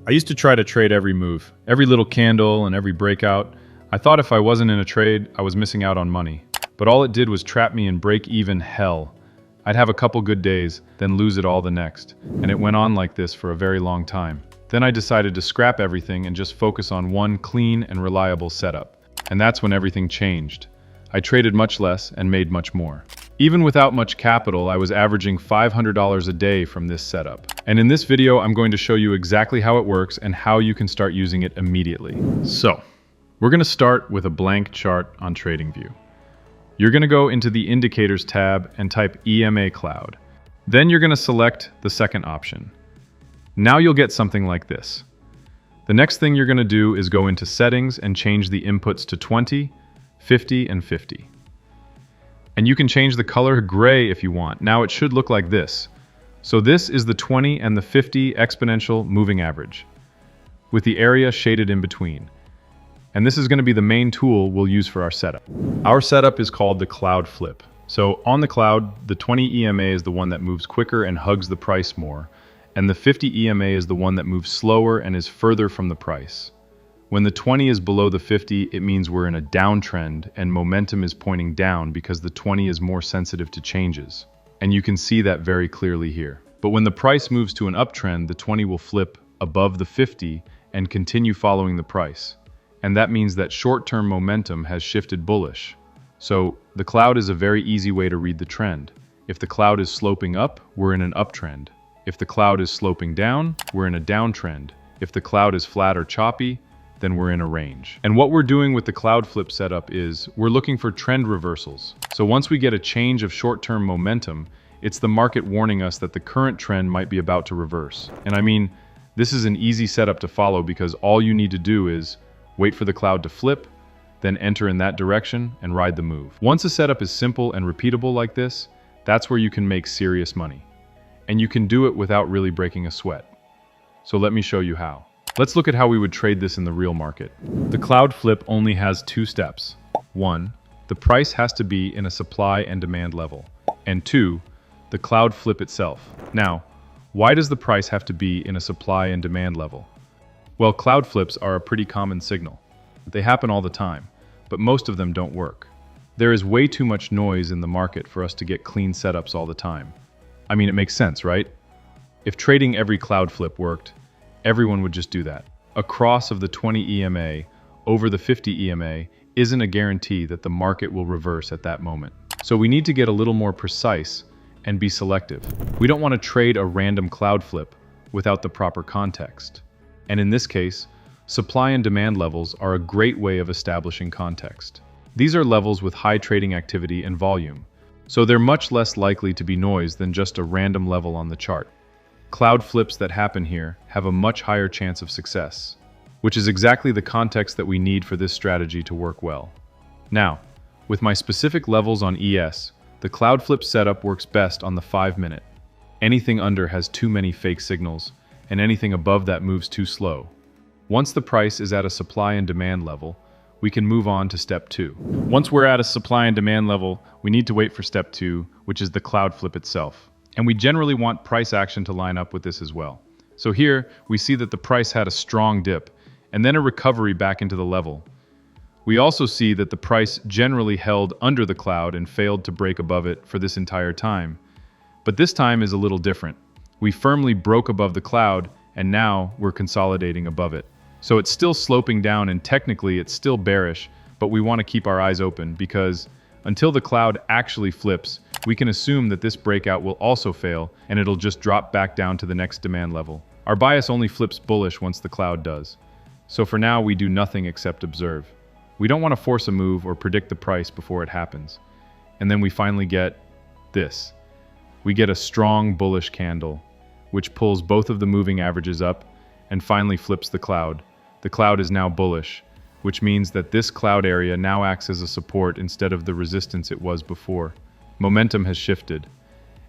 I used to try to trade every move, every little candle and every breakout. I thought if I wasn't in a trade, I was missing out on money. But all it did was trap me in break-even hell. I'd have a couple good days, then lose it all the next. And it went on like this for a very long time. Then I decided to scrap everything and just focus on one clean and reliable setup. And that's when everything changed. I traded much less and made much more. Even without much capital, I was averaging $500 a day from this setup. And in this video, I'm going to show you exactly how it works and how you can start using it immediately. So, we're going to start with a blank chart on TradingView. You're going to go into the Indicators tab and type EMA Cloud. Then you're going to select the second option. Now you'll get something like this. The next thing you're going to do is go into Settings and change the inputs to 20, 50, and 50. And you can change the color gray if you want. Now it should look like this. So this is the 20 and the 50 exponential moving average, with the area shaded in between. And this is going to be the main tool we'll use for our setup. Our setup is called the Cloud Flip. So on the cloud, the 20 EMA is the one that moves quicker and hugs the price more, and the 50 EMA is the one that moves slower and is further from the price. When the 20 is below the 50, it means we're in a downtrend and momentum is pointing down because the 20 is more sensitive to changes. And you can see that very clearly here. But when the price moves to an uptrend, the 20 will flip above the 50 and continue following the price. And that means that short-term momentum has shifted bullish. So the cloud is a very easy way to read the trend. If the cloud is sloping up, we're in an uptrend. If the cloud is sloping down, we're in a downtrend. If the cloud is flat or choppy, then we're in a range. And what we're doing with the Cloud Flip setup is we're looking for trend reversals. So once we get a change of short-term momentum, it's the market warning us that the current trend might be about to reverse. And I mean, this is an easy setup to follow because all you need to do is wait for the cloud to flip, then enter in that direction and ride the move. Once a setup is simple and repeatable like this, that's where you can make serious money. And you can do it without really breaking a sweat. So let me show you how. Let's look at how we would trade this in the real market. The Cloud Flip only has two steps. 1, the price has to be in a supply and demand level. And 2, the Cloud Flip itself. Now, why does the price have to be in a supply and demand level? Well, Cloud Flips are a pretty common signal. They happen all the time, but most of them don't work. There is way too much noise in the market for us to get clean setups all the time. I mean, it makes sense, right? If trading every Cloud Flip worked, everyone would just do that. A cross of the 20 EMA over the 50 EMA isn't a guarantee that the market will reverse at that moment. So we need to get a little more precise and be selective. We don't want to trade a random Cloud Flip without the proper context. And in this case, supply and demand levels are a great way of establishing context. These are levels with high trading activity and volume, so they're much less likely to be noise than just a random level on the chart. Cloud flips that happen here have a much higher chance of success, which is exactly the context that we need for this strategy to work well. Now, with my specific levels on ES, the Cloud Flip setup works best on the 5-minute. Anything under has too many fake signals, and anything above that moves too slow. Once the price is at a supply and demand level, we can move on to step 2. Once we're at a supply and demand level, we need to wait for step 2, which is the Cloud Flip itself. And we generally want price action to line up with this as well. So here, we see that the price had a strong dip, and then a recovery back into the level. We also see that the price generally held under the cloud and failed to break above it for this entire time. But this time is a little different. We firmly broke above the cloud, and now we're consolidating above it. So it's still sloping down, and technically it's still bearish, but we want to keep our eyes open because until the cloud actually flips, we can assume that this breakout will also fail and it'll just drop back down to the next demand level. Our bias only flips bullish once the cloud does. So for now, we do nothing except observe. We don't want to force a move or predict the price before it happens. And then we finally get this. We get a strong bullish candle, which pulls both of the moving averages up and finally flips the cloud. The cloud is now bullish, which means that this cloud area now acts as a support instead of the resistance it was before. Momentum has shifted.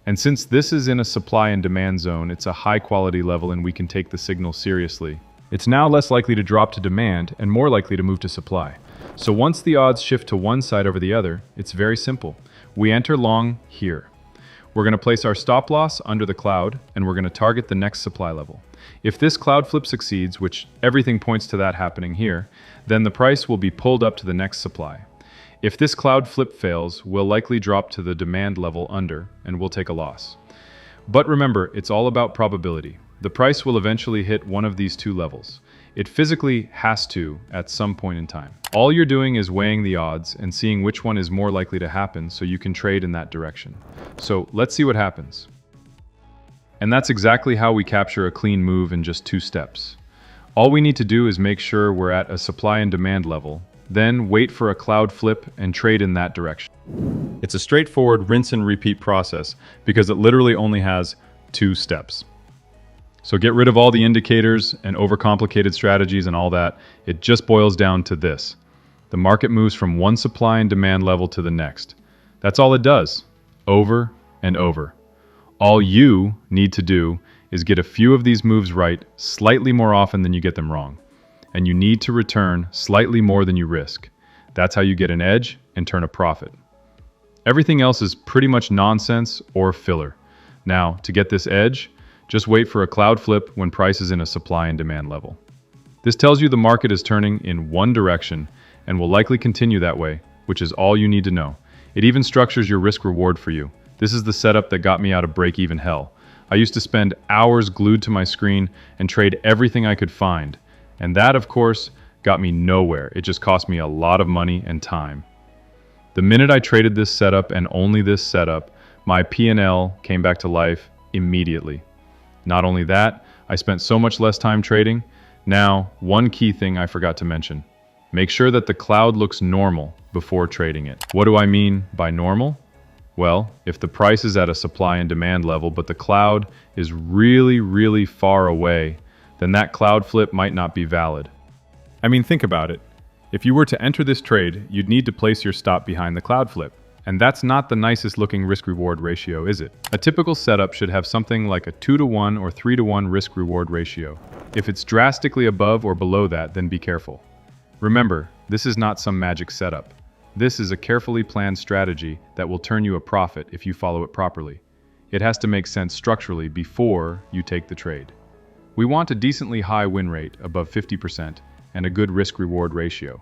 And since this is in a supply and demand zone, it's a high quality level and we can take the signal seriously. It's now less likely to drop to demand and more likely to move to supply. So once the odds shift to one side over the other, it's very simple. We enter long here. We're going to place our stop loss under the cloud and we're going to target the next supply level. If this cloud flip succeeds, which everything points to that happening here, then the price will be pulled up to the next supply. If this cloud flip fails, we'll likely drop to the demand level under, and we'll take a loss. But remember, it's all about probability. The price will eventually hit one of these two levels. It physically has to at some point in time. All you're doing is weighing the odds and seeing which one is more likely to happen so you can trade in that direction. So let's see what happens. And that's exactly how we capture a clean move in just 2 steps. All we need to do is make sure we're at a supply and demand level, then wait for a cloud flip and trade in that direction. It's a straightforward rinse and repeat process because it literally only has 2 steps. So get rid of all the indicators and overcomplicated strategies and all that. It just boils down to this. The market moves from one supply and demand level to the next. That's all it does, over and over. All you need to do is get a few of these moves right slightly more often than you get them wrong. And you need to return slightly more than you risk. That's how you get an edge and turn a profit. Everything else is pretty much nonsense or filler. Now, to get this edge, just wait for a cloud flip when price is in a supply and demand level. This tells you the market is turning in one direction and will likely continue that way, which is all you need to know. It even structures your risk reward for you. This is the setup that got me out of break-even hell. I used to spend hours glued to my screen and trade everything I could find. And that, of course, got me nowhere. It just cost me a lot of money and time. The minute I traded this setup and only this setup, my P&L came back to life immediately. Not only that, I spent so much less time trading. Now, one key thing I forgot to mention. Make sure that the cloud looks normal before trading it. What do I mean by normal? Well, if the price is at a supply and demand level, but the cloud is really far away, then that cloud flip might not be valid. I mean, think about it. If you were to enter this trade, you'd need to place your stop behind the cloud flip. And that's not the nicest looking risk-reward ratio, is it? A typical setup should have something like a 2-to-1 or 3-to-1 risk-reward ratio. If it's drastically above or below that, then be careful. Remember, this is not some magic setup. This is a carefully planned strategy that will turn you a profit if you follow it properly. It has to make sense structurally before you take the trade. We want a decently high win rate, above 50%, and a good risk-reward ratio.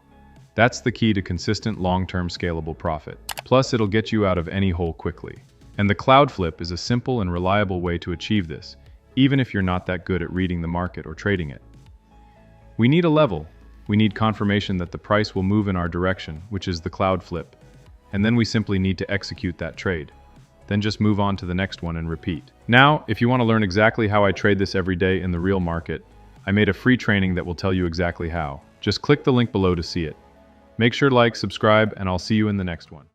That's the key to consistent long-term scalable profit. Plus, it'll get you out of any hole quickly. And the cloud flip is a simple and reliable way to achieve this, even if you're not that good at reading the market or trading it. We need a level. We need confirmation that the price will move in our direction, which is the cloud flip. And then we simply need to execute that trade. Then just move on to the next one and repeat. Now, if you want to learn exactly how I trade this every day in the real market, I made a free training that will tell you exactly how. Just click the link below to see it. Make sure to like, subscribe, and I'll see you in the next one.